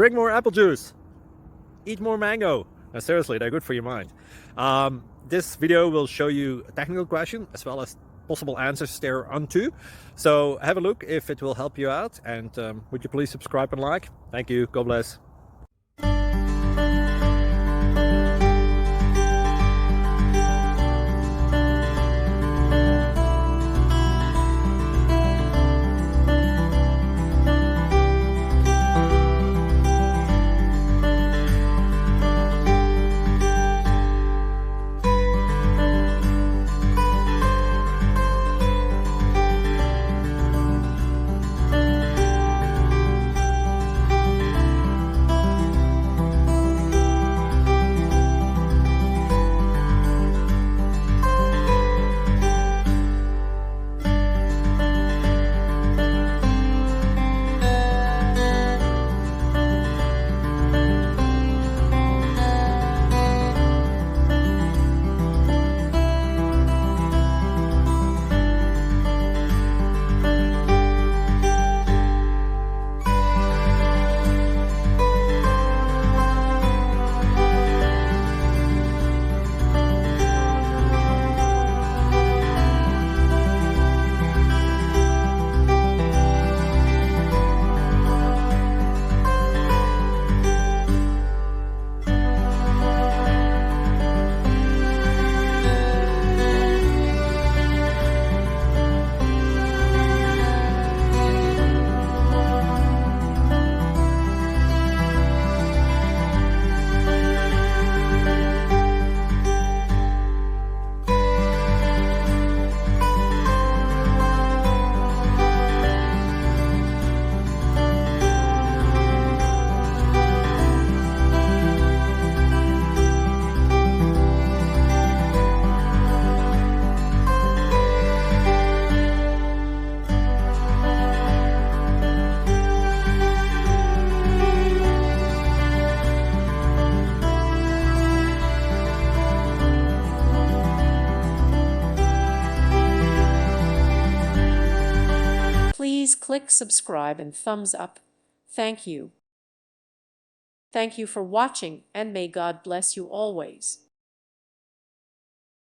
Drink more apple juice. Eat more mango. Now, seriously, they're good for your mind. This video will show you a technical question as well as possible answers thereunto. So have a look if it will help you out, and would you please subscribe and like? Thank you. God bless. Please click subscribe and thumbs up. Thank you. Thank you for watching, and may God bless you always.